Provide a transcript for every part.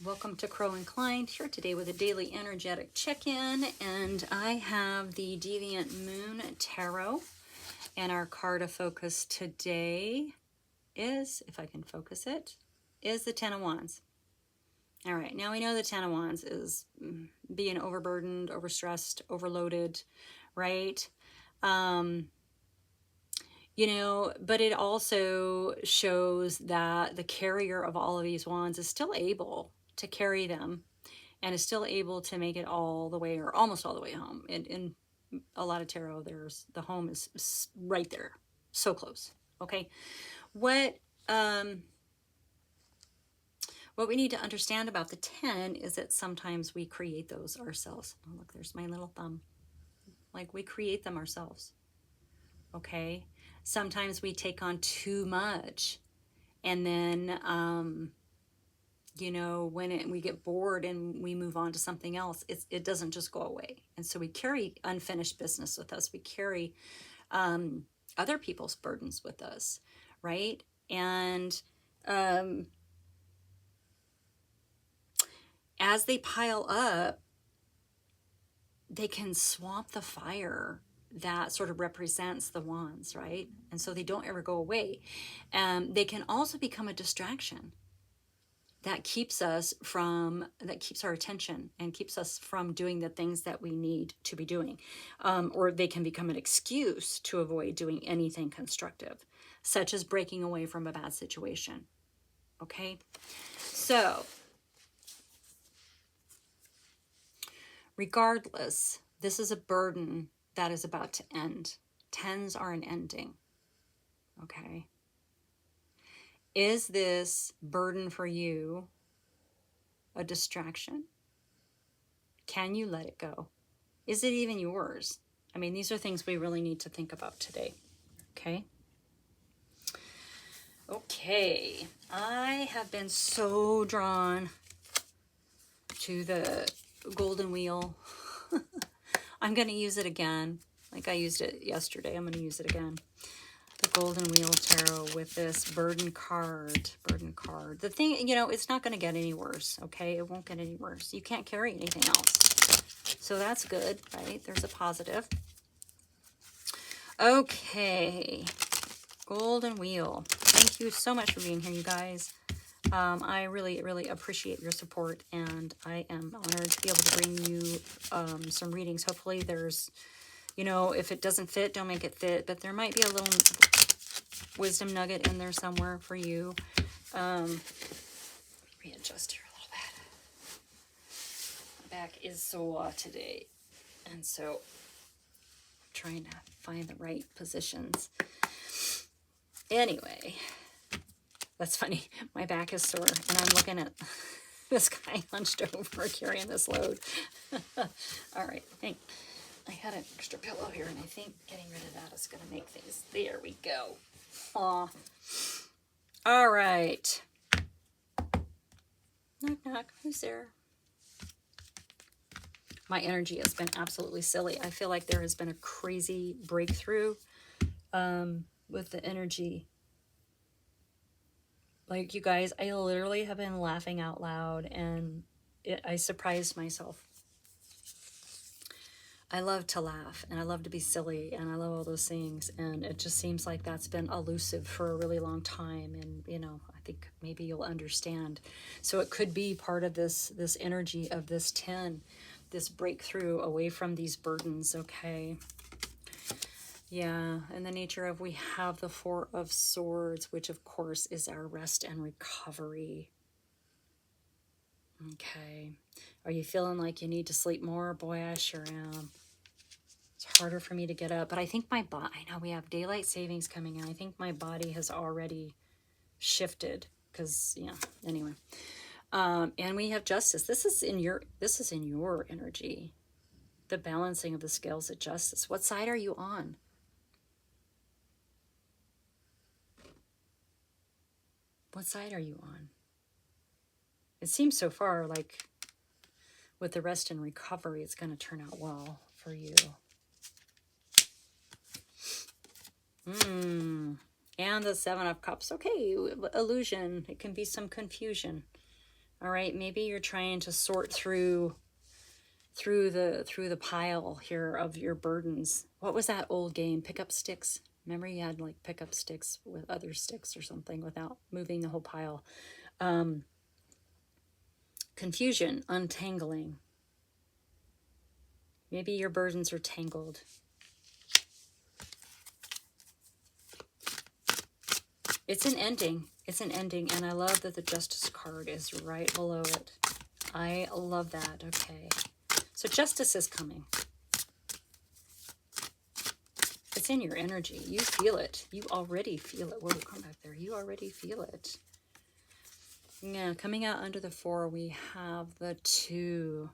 Welcome to Crow Inclined, here today with a daily energetic check-in, and I have the Deviant Moon Tarot, and our card of focus today is, if I can focus it, is the Ten of Wands. All right, now we know the Ten of Wands is being overburdened, overstressed, overloaded, right? But it also shows that the carrier of all of these wands is still able to carry them and is still able to make it all the way or almost all the way home. In a lot of tarot, the home is right there, so close. Okay, what we need to understand about the 10 is that sometimes we create those ourselves. Oh, look, there's my little thumb. Like, we create them ourselves. Okay, sometimes we take on too much, and then when we get bored and we move on to something else, it doesn't just go away. And so we carry unfinished business with us. We carry other people's burdens with us, right? And as they pile up, they can swamp the fire that sort of represents the wands, right? And so they don't ever go away. They can also become a distraction that keeps our attention and keeps us from doing the things that we need to be doing. Or they can become an excuse to avoid doing anything constructive, such as breaking away from a bad situation. Okay? So, regardless, this is a burden that is about to end. Tens are an ending. Okay? Is this burden for you a distraction? Can you let it go? Is it even yours? I mean, these are things we really need to think about today. Okay? Okay. I have been so drawn to the golden wheel. I'm going to use it again. Like I used it yesterday. I'm going to use it again. The Golden Wheel Tarot with this burden card. The thing, it's not going to get any worse, okay? It won't get any worse. You can't carry anything else. So that's good, right? There's a positive. Okay. Golden Wheel. Thank you so much for being here, you guys. I really, really appreciate your support, and I am honored to be able to bring you some readings. Hopefully there's, if it doesn't fit, don't make it fit, but there might be a little wisdom nugget in there somewhere for you. Readjust here a little bit. My back is sore today, and so I'm trying to find the right positions. Anyway, that's funny. My back is sore, and I'm looking at this guy hunched over carrying this load. All right, I had an extra pillow here, and I think getting rid of that is going to make things... There we go. Aw. All right. Knock, knock. Who's there? My energy has been absolutely silly. I feel like there has been a crazy breakthrough with the energy. Like, you guys, I literally have been laughing out loud, and I surprised myself. I love to laugh, and I love to be silly, and I love all those things, and it just seems like that's been elusive for a really long time, and I think maybe you'll understand. So it could be part of this energy of this 10, this breakthrough away from these burdens. Okay, yeah, and the nature of, we have the Four of Swords, which of course is our rest and recovery. Okay, are you feeling like you need to sleep more? Boy, I sure am. It's harder for me to get up, but I think my body, I know we have daylight savings coming in. I think my body has already shifted because, anyway. And we have Justice. This is in your energy. The balancing of the scales of justice. What side are you on? What side are you on? It seems so far like with the rest and recovery, it's going to turn out well for you. And the Seven of Cups. Okay, illusion. It can be some confusion. All right, maybe you're trying to sort through the pile here of your burdens. What was that old game? Pick up sticks. Remember you had like pick up sticks with other sticks or something without moving the whole pile. Confusion, untangling. Maybe your burdens are tangled. It's an ending. It's an ending, and I love that the Justice card is right below it. I love that. Okay. So justice is coming. It's in your energy. You feel it. You already feel it. Whoa, come back there. You already feel it. Yeah, coming out under the 4, we have the 2.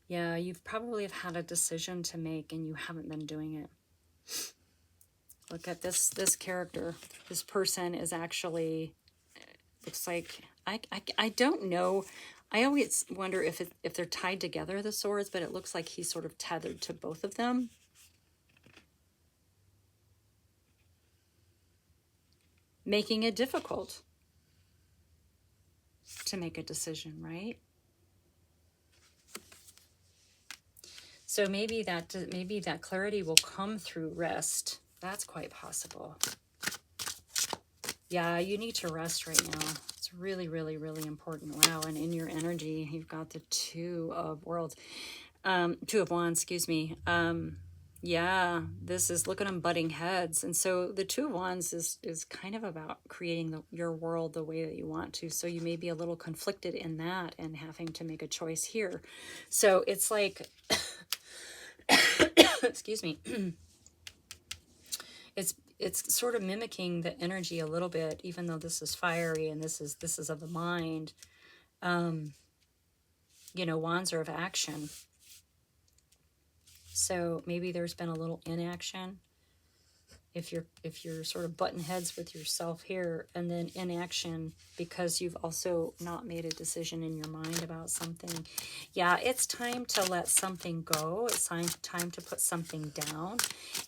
Yeah, you've probably have had a decision to make and you haven't been doing it. Look at this character. This person is actually, looks like, I don't know. I always wonder if they're tied together, the swords, but it looks like he's sort of tethered to both of them. Making it difficult to make a decision, right? So maybe that clarity will come through rest. That's quite possible. Yeah, you need to rest right now. It's really, really, really important. Wow, and in your energy, you've got the 2 of Worlds. 2 of Wands, excuse me. Yeah, this is, look at them butting heads. And so the 2 of Wands is kind of about creating your world the way that you want to. So you may be a little conflicted in that and having to make a choice here. So it's like, excuse me, it's sort of mimicking the energy a little bit, even though this is fiery and this is of the mind. You know, wands are of action. So maybe there's been a little inaction. If you're sort of butting heads with yourself here, and then inaction because you've also not made a decision in your mind about something. Yeah, it's time to let something go. It's time to put something down.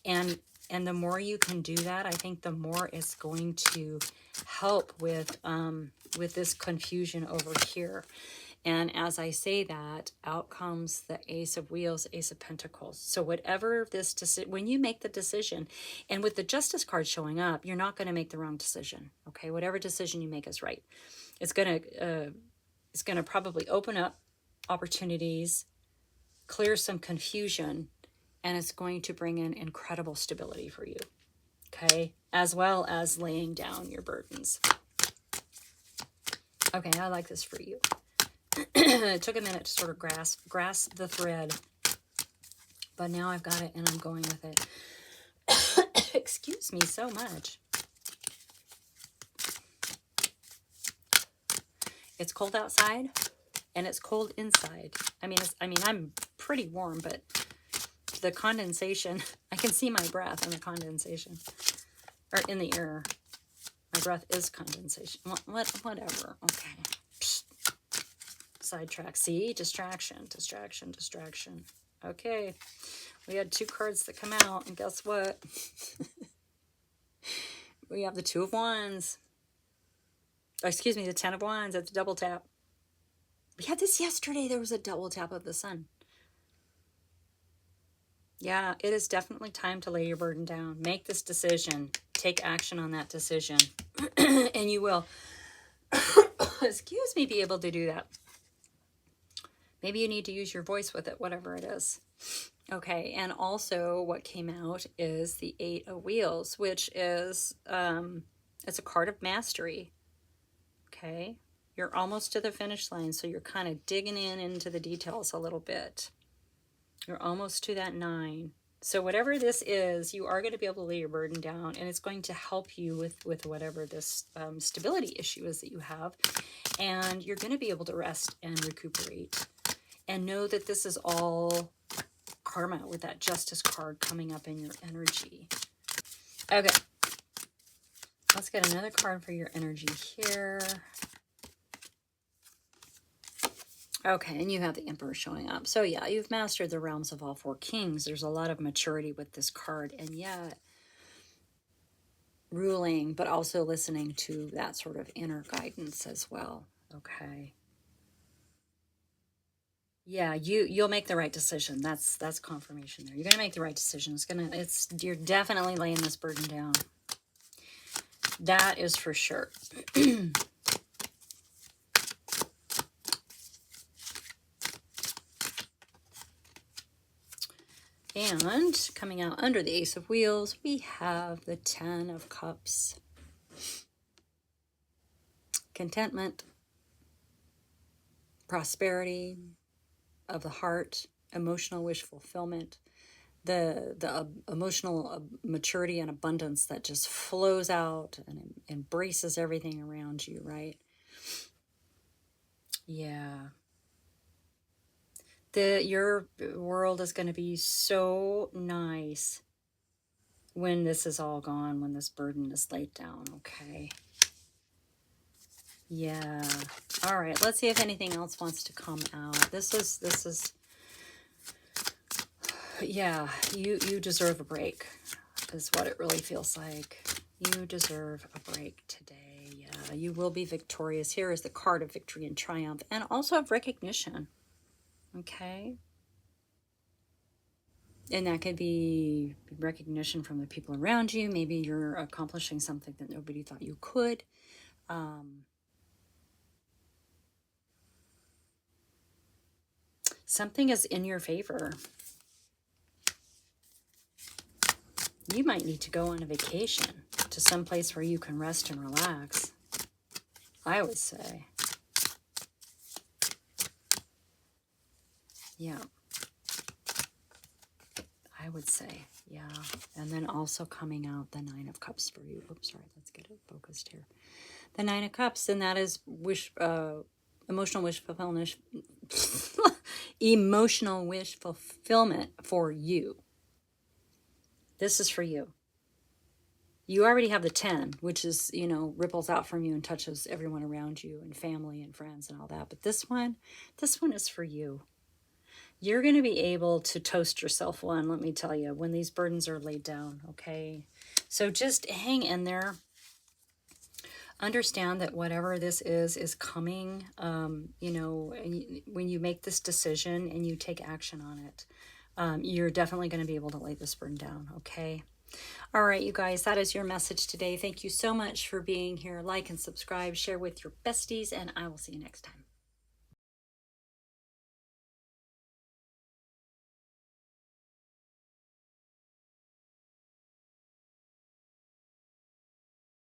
And the more you can do that, I think the more it's going to help with this confusion over here. And as I say that, out comes the Ace of Wheels, Ace of Pentacles. So whatever when you make the decision, and with the Justice card showing up, you're not going to make the wrong decision. Okay, whatever decision you make is right. It's going to probably open up opportunities, clear some confusion, and it's going to bring in incredible stability for you. Okay, as well as laying down your burdens. Okay, I like this for you. It took a minute to sort of grasp the thread, but now I've got it and I'm going with it. Excuse me so much. It's cold outside and it's cold inside. I mean, I'm pretty warm, but the condensation, I can see my breath in the condensation, or in the air. My breath is condensation. Whatever. Okay. Sidetrack. See? Distraction. Okay. We had 2 cards that come out, and guess what? We have the 2 of Wands. Oh, excuse me, the 10 of Wands. That's a double tap. We had this yesterday. There was a double tap of the sun. Yeah, it is definitely time to lay your burden down. Make this decision. Take action on that decision. And you will, excuse me, be able to do that. Maybe you need to use your voice with it, whatever it is. Okay, and also what came out is the 8 of Wheels, which is, it's a card of mastery. Okay, you're almost to the finish line, so you're kind of digging into the details a little bit. You're almost to that 9. So whatever this is, you are going to be able to lay your burden down, and it's going to help you with whatever this stability issue is that you have. And you're going to be able to rest and recuperate. And know that this is all karma with that Justice card coming up in your energy. Okay. Let's get another card for your energy here. Okay, and you have the Emperor showing up. So yeah, you've mastered the realms of all 4 kings. There's a lot of maturity with this card, and yet ruling, but also listening to that sort of inner guidance as well. Okay. Yeah, you'll make the right decision. That's confirmation there. You're gonna make the right decision. You're definitely laying this burden down. That is for sure. And coming out under the Ace of Wheels, we have the Ten of Cups. Contentment, prosperity of the heart, emotional wish fulfillment, the emotional maturity and abundance that just flows out and embraces everything around you, right? Yeah. Your world is going to be so nice when this is all gone, when this burden is laid down, okay? Yeah. All right, let's see if anything else wants to come out. This is yeah, you deserve a break, is what it really feels like. You deserve a break today. Yeah, you will be victorious. Here is the card of victory and triumph, and also of recognition. Okay? And that could be recognition from the people around you. Maybe you're accomplishing something that nobody thought you could. Something is in your favor. You might need to go on a vacation to some place where you can rest and relax, I would say. Yeah. I would say, yeah. And then also coming out the Nine of Cups for you. Oops, sorry, let's get it focused here. The Nine of Cups, and that is emotional wish fulfillment. Emotional wish fulfillment for you. This is for you. You already have the 10, which is, ripples out from you and touches everyone around you and family and friends and all that. But this one is for you. You're going to be able to toast yourself one, let me tell you, when these burdens are laid down, okay? So just hang in there. Understand that whatever this is coming, when you make this decision and you take action on it, you're definitely going to be able to lay this burden down, okay? All right, you guys, that is your message today. Thank you so much for being here. Like and subscribe, share with your besties, and I will see you next time.